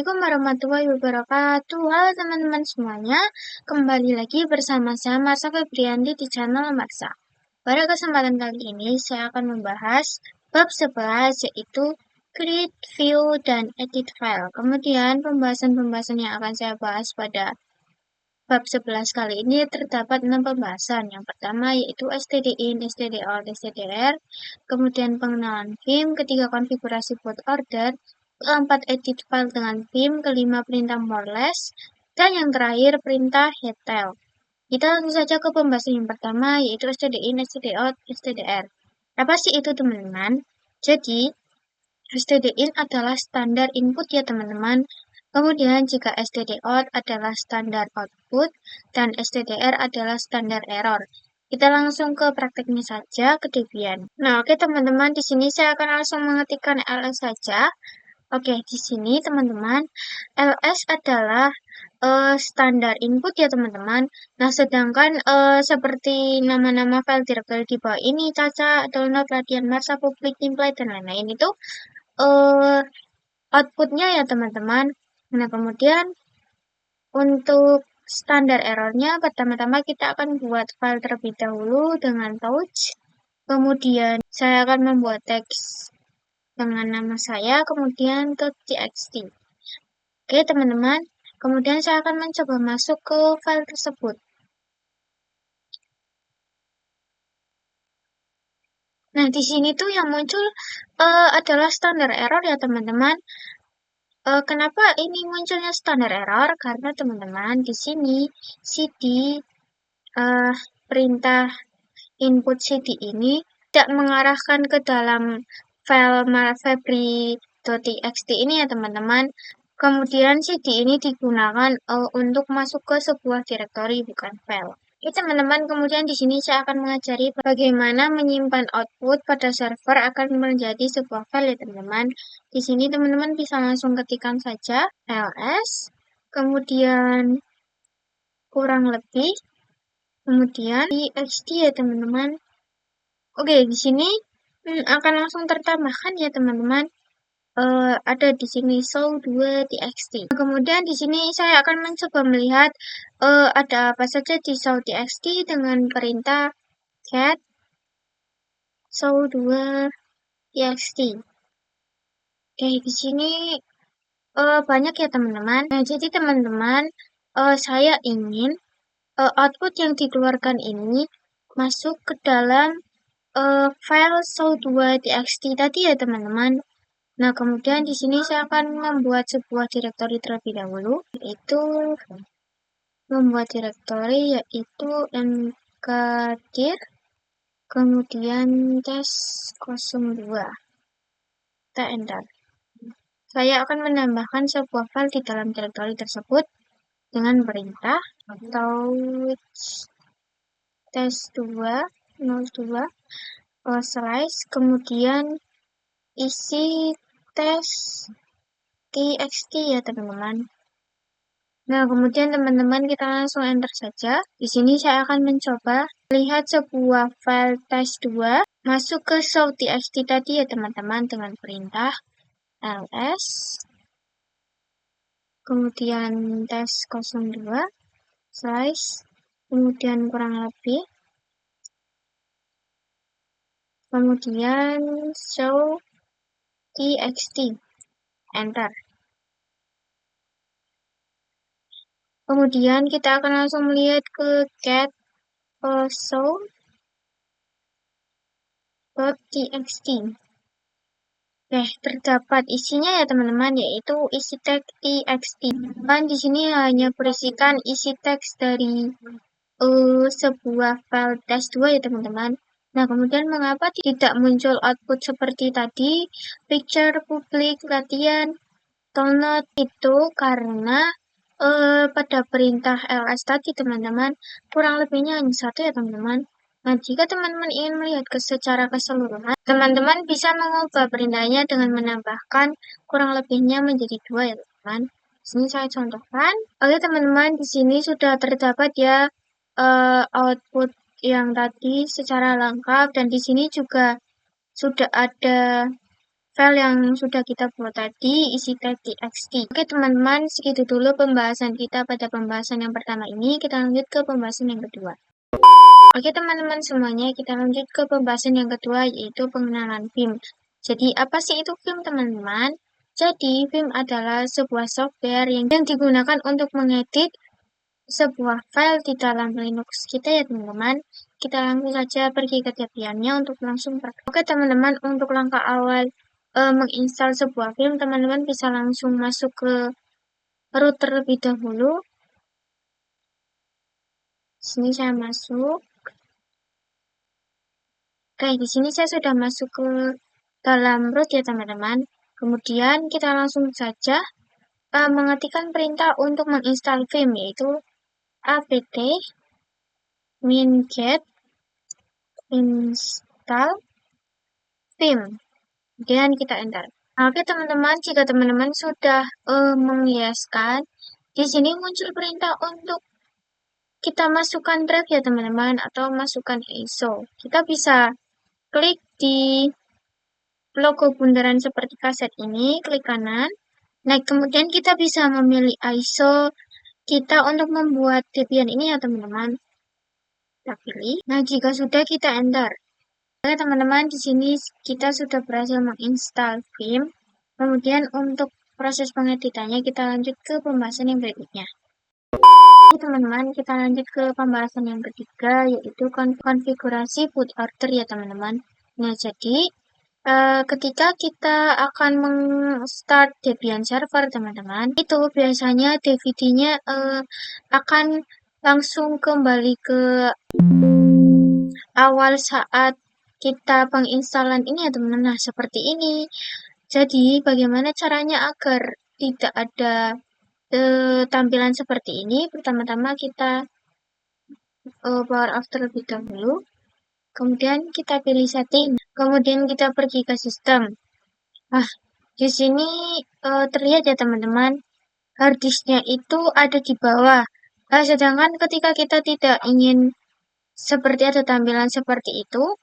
Assalamualaikum warahmatullahi wabarakatuh. Halo teman-teman semuanya, kembali lagi bersama saya Marsha Febrianti di channel Marsha. Pada kesempatan kali ini saya akan membahas bab 11 yaitu create, view, dan edit file. Kemudian pembahasan-pembahasan yang akan saya bahas pada bab 11 kali ini terdapat 6 pembahasan. Yang pertama yaitu stdin, stdout, stdr, kemudian pengenalan Vim, ketiga konfigurasi boot order, keempat edit file dengan Vim, kelima perintah more less, dan yang terakhir perintah headtail. Kita langsung saja ke pembahasan yang pertama yaitu stdin, stdout, stdr. Apa sih itu teman-teman? Jadi stdin adalah standar input ya teman-teman. Kemudian jika stdout adalah standar output dan stdr adalah standar error. Kita langsung ke prakteknya saja ke Debian. Nah, oke teman-teman, di sini saya akan langsung mengetikkan ls saja. Oke, di sini teman-teman, ls adalah standar input ya teman-teman. Nah, sedangkan seperti nama-nama file directory di bawah ini, Caca, download, latihan, Marsha, public, template, dan lain-lain itu outputnya ya teman-teman. Nah, kemudian untuk standar errornya, pertama-tama kita akan buat file terlebih dahulu dengan touch. Kemudian saya akan membuat teks dengan nama saya, kemudian .txt. Oke teman-teman, kemudian saya akan mencoba masuk ke file tersebut. Nah, di sini tuh yang muncul adalah standar error ya teman-teman. Kenapa ini munculnya standar error? Karena teman-teman di sini cd perintah input cd ini tidak mengarahkan ke dalam file febri.txt ini ya teman-teman. Kemudian cd ini digunakan untuk masuk ke sebuah directory bukan file. Oke teman-teman, kemudian di sini saya akan mengajari bagaimana menyimpan output pada server akan menjadi sebuah file ya teman-teman. Di sini teman-teman bisa langsung ketikkan saja ls, kemudian kurang lebih, kemudian txt ya teman-teman. Oke, di sini akan langsung tertambahkan ya teman-teman. Ada di sini show2txt. Kemudian di sini saya akan mencoba melihat ada apa saja di show.txt dengan perintah cat show2txt. Oke, di sini banyak ya teman-teman. Nah, jadi teman-teman, saya ingin output yang dikeluarkan ini masuk ke dalam file show2txt tadi ya teman-teman. Nah, kemudian di sini saya akan membuat sebuah directory terlebih dahulu, yaitu membuat directory yaitu mkdir, kemudian test02. Kita enter. Saya akan menambahkan sebuah file di dalam directory tersebut dengan perintah touch test202 slice, kemudian isi txt ya teman-teman. Nah, kemudian teman-teman kita langsung enter saja. Di sini saya akan mencoba lihat sebuah file test2 masuk ke show.txt tadi ya teman-teman dengan perintah ls, kemudian test02 slice, kemudian kurang lebih, kemudian show.txt, enter. Kemudian kita akan langsung melihat ke cat show.txt. Terdapat isinya ya teman-teman, yaitu isi teks txt. Dan di sini hanya berisikan isi teks dari sebuah file test2 ya teman-teman. Nah, kemudian mengapa tidak muncul output seperti tadi, picture, public, latihan, download? Itu karena pada perintah ls tadi teman-teman, kurang lebihnya hanya satu ya teman-teman. Nah, jika teman-teman ingin melihat secara keseluruhan, teman-teman bisa mengubah perintahnya dengan menambahkan kurang lebihnya menjadi 2 ya teman-teman. Di sini saya contohkan. Oke teman-teman, di sini sudah terdapat ya output yang tadi secara lengkap, dan di sini juga sudah ada file yang sudah kita buat tadi isi txt. Oke teman-teman, segitu dulu pembahasan kita pada pembahasan yang pertama ini. Kita lanjut ke pembahasan yang kedua. Oke teman-teman semuanya, kita lanjut ke pembahasan yang kedua, yaitu pengenalan Vim. Jadi apa sih itu Vim teman-teman? Jadi Vim adalah sebuah software yang digunakan untuk mengedit sebuah file di dalam Linux kita ya teman-teman. Kita langsung saja pergi ke debiannya untuk langsung praktek. Oke teman-teman, untuk langkah awal menginstal sebuah Vim, teman-teman bisa langsung masuk ke root terlebih dahulu. Sini saya masuk. Oke, di sini saya sudah masuk ke dalam root ya teman-teman. Kemudian kita langsung saja mengetikkan perintah untuk menginstal Vim, yaitu apt min-get install Vim. Kemudian kita enter. Oke teman-teman, jika teman-teman sudah menghiaskan, di sini muncul perintah untuk kita masukkan drive ya teman-teman, atau masukkan ISO. Kita bisa klik di logo bundaran seperti kaset ini, klik kanan. Nah, kemudian kita bisa memilih ISO kita untuk membuat Debian ini ya teman-teman. Kita pilih. Nah, jika sudah kita enter. Oke teman-teman, di sini kita sudah berhasil menginstal Vim. Kemudian untuk proses pengeditannya kita lanjut ke pembahasan yang berikutnya. Oke teman-teman, kita lanjut ke pembahasan yang ketiga, yaitu konfigurasi boot order ya teman-teman. Nah, jadi ketika kita akan start Debian server teman-teman, itu biasanya DVD-nya akan langsung kembali ke awal saat kita penginstalan ini ya teman-teman. Nah, seperti ini. Jadi, bagaimana caranya agar tidak ada tampilan seperti ini? Pertama-tama kita power off terlebih dahulu. Kemudian kita pilih setting. Kemudian kita pergi ke sistem. Nah, di sini terlihat ya teman-teman, harddisknya itu ada di bawah. Nah, sedangkan ketika kita tidak ingin seperti ada tampilan seperti itu,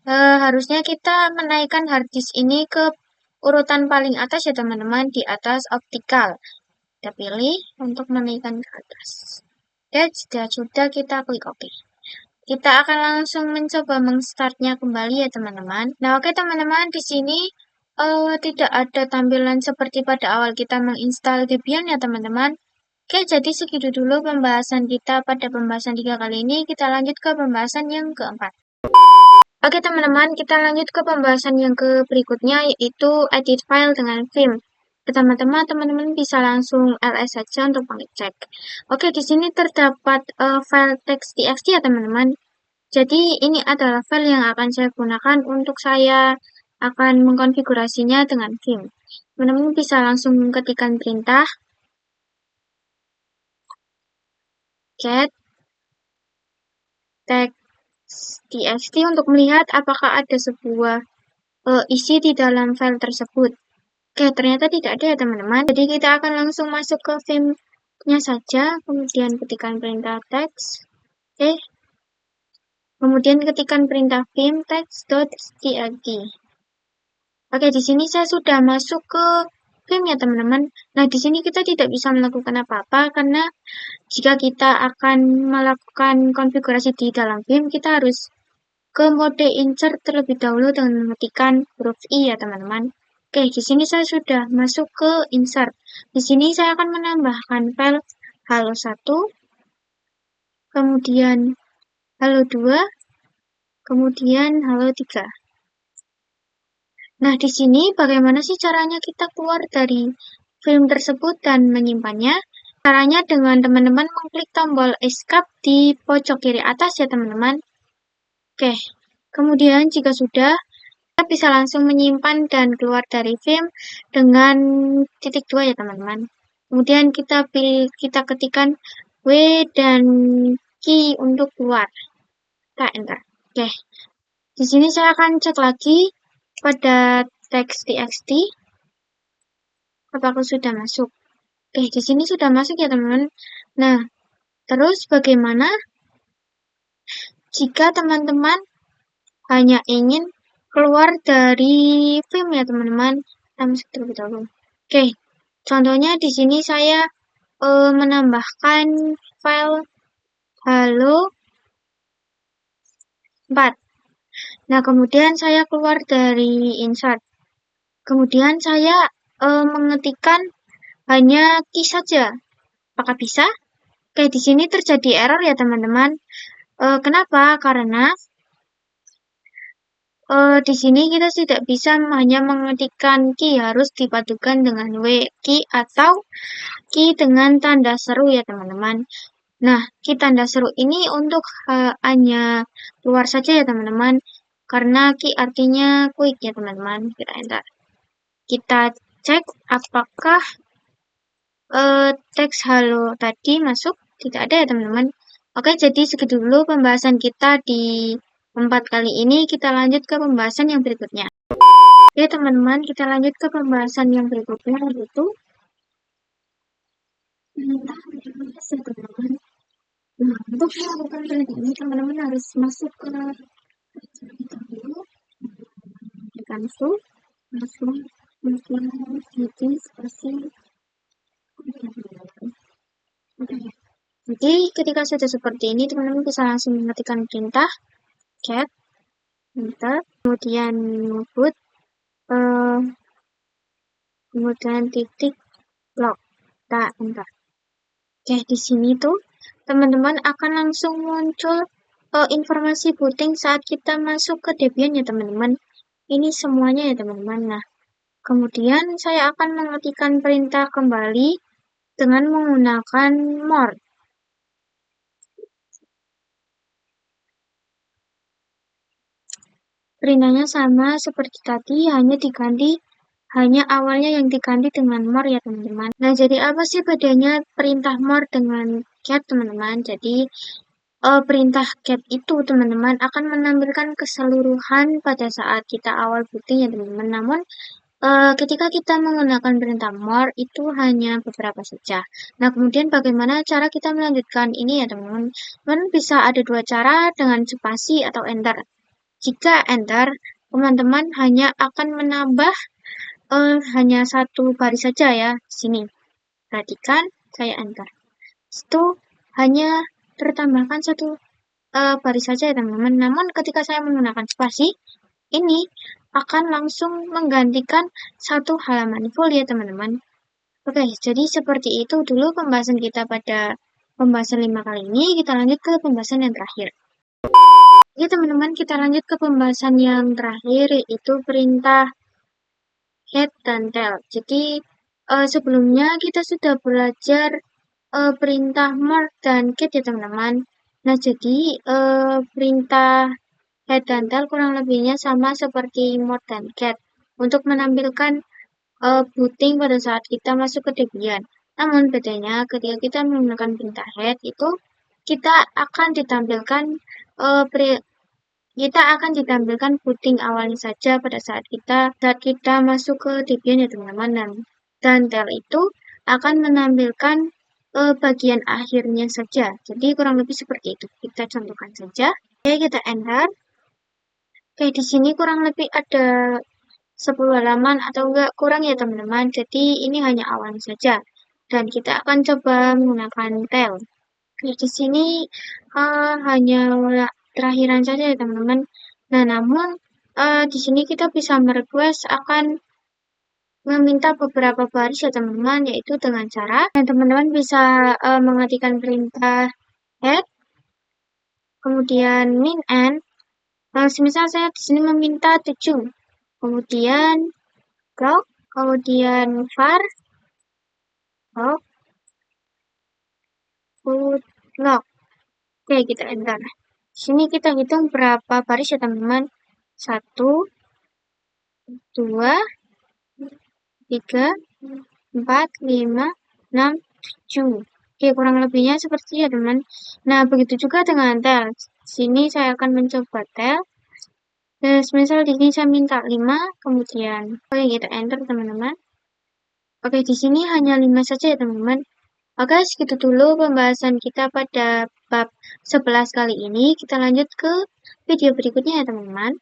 harusnya kita menaikkan harddisk ini ke urutan paling atas ya teman-teman, di atas optical. Kita pilih untuk menaikkan ke atas. Dan sudah kita klik OK. Kita akan langsung mencoba mengstartnya kembali ya teman-teman. Nah oke teman-teman, di sini tidak ada tampilan seperti pada awal kita menginstal Debian ya teman-teman. Oke, jadi segitu dulu pembahasan kita pada pembahasan 3 kali ini. Kita lanjut ke pembahasan yang keempat. Oke teman-teman, kita lanjut ke pembahasan yang berikutnya, yaitu edit file dengan Vim. Pertama-tama teman-teman bisa langsung ls saja untuk mengecek. Oke, di sini terdapat file txt ya teman-teman. Jadi ini adalah file yang akan saya gunakan untuk saya akan mengkonfigurasinya dengan Vim. Teman-teman bisa langsung ketikkan perintah get txt untuk melihat apakah ada sebuah isi di dalam file tersebut. Oke, ternyata tidak ada ya teman-teman. Jadi kita akan langsung masuk ke Vim-nya saja, kemudian ketikkan perintah text. Oke. Kemudian ketikkan perintah vim text.txt. Oke, di sini saya sudah masuk ke Vim ya teman-teman. Nah, di sini kita tidak bisa melakukan apa-apa karena jika kita akan melakukan konfigurasi di dalam Vim, kita harus ke mode insert terlebih dahulu dengan mengetikkan huruf I ya teman-teman. Oke, di sini saya sudah masuk ke insert. Di sini saya akan menambahkan file halo1, kemudian halo2, kemudian halo3. Nah, di sini bagaimana sih caranya kita keluar dari film tersebut dan menyimpannya? Caranya dengan teman-teman mengklik tombol escape di pojok kiri atas ya teman-teman. Oke, kemudian jika sudah, kita bisa langsung menyimpan dan keluar dari Vim dengan titik 2 ya teman-teman. Kemudian kita ketikkan W dan key untuk keluar. Kita enter. Oke. Di sini saya akan cek lagi pada txt apakah sudah masuk. Oke, di sini sudah masuk ya teman-teman. Nah, terus bagaimana jika teman-teman hanya ingin keluar dari Vim ya teman-teman. Kita masuk terlebih dahulu. Oke, contohnya di sini saya menambahkan file halo 4. Nah, kemudian saya keluar dari insert. Kemudian saya mengetikkan hanya key saja. Apakah bisa? Oke, di sini terjadi error ya teman-teman. Kenapa? Karena di sini kita tidak bisa hanya mengetikkan key, harus dipadukan dengan key atau key dengan tanda seru ya teman-teman. Nah, key tanda seru ini untuk hanya keluar saja ya teman-teman, karena key artinya quick ya teman-teman. Kita enter. Kita cek apakah teks halo tadi masuk. Tidak ada ya teman-teman. Oke, jadi segitu dulu pembahasan kita di 4 kali ini. Kita lanjut ke pembahasan yang berikutnya. Oke teman-teman, kita lanjut ke pembahasan yang berikutnya, yaitu perintah berbasis ya teman-teman. Nah, untuk melakukan perintah ini teman-teman harus masuk ke kita dulu, tekan langsung jadi spasi. Oke. Jadi ketika sudah seperti ini teman-teman bisa langsung mengetikkan perintah cat enter, kemudian boot, kemudian titik log, kita enter. Oke, di sini tuh teman-teman akan langsung muncul informasi booting saat kita masuk ke Debian ya teman-teman. Ini semuanya ya teman-teman. Nah, kemudian saya akan mengetikkan perintah kembali dengan menggunakan more. Perintahnya sama seperti tadi, hanya awalnya yang diganti dengan more ya teman-teman. Nah, jadi apa sih bedanya perintah more dengan cat teman-teman? Jadi perintah get itu teman-teman akan menampilkan keseluruhan pada saat kita awal booting ya teman-teman. Namun ketika kita menggunakan perintah more itu hanya beberapa saja. Nah, kemudian bagaimana cara kita melanjutkan ini ya teman-teman? Teman bisa ada dua cara, dengan spasi atau enter. Jika enter, teman-teman hanya akan menambah hanya satu baris saja ya di sini. Perhatikan, saya enter. Itu hanya tertambahkan satu baris saja ya teman-teman. Namun ketika saya menggunakan spasi, ini akan langsung menggantikan satu halaman full ya teman-teman. Oke, jadi seperti itu dulu pembahasan kita pada pembahasan 5 kali ini. Kita lanjut ke pembahasan yang terakhir. Oke teman-teman, kita lanjut ke pembahasan yang terakhir, yaitu perintah head dan tail. Jadi sebelumnya kita sudah belajar perintah merge dan get ya teman-teman. Nah, jadi perintah head dan tail kurang lebihnya sama seperti merge dan get untuk menampilkan booting pada saat kita masuk ke Debian. Namun bedanya ketika kita menggunakan perintah head itu kita akan ditampilkan booting awalnya saja pada saat kita masuk ke Debian ya teman-teman. Dan tail itu akan menampilkan bagian akhirnya saja. Jadi kurang lebih seperti itu. Kita contohkan saja. Oke, kita enter. Oke, di sini kurang lebih ada 10 halaman atau enggak kurang ya teman-teman. Jadi ini hanya awalnya saja. Dan kita akan coba menggunakan tail. Oke, di sini hanya terakhiran saja ya teman-teman. Nah, namun di sini kita bisa merequest akan meminta beberapa baris ya teman-teman, yaitu dengan cara teman-teman bisa mengetikkan perintah head, kemudian min n. Semisal saya di sini meminta 7, kemudian log, kemudian var log put log. Oke, kita enter. Di sini kita hitung berapa baris ya teman-teman. 1, 2, 3, 4, 5, 6, 7. Oke, kurang lebihnya seperti ya teman. Nah, begitu juga dengan tel. Sini saya akan mencoba tel. Dan misal di sini saya minta 5, kemudian oke, kita enter teman-teman. Oke, di sini hanya 5 saja ya teman-teman. Oke, segitu dulu pembahasan kita pada bab 11 kali ini. Kita lanjut ke video berikutnya ya teman-teman.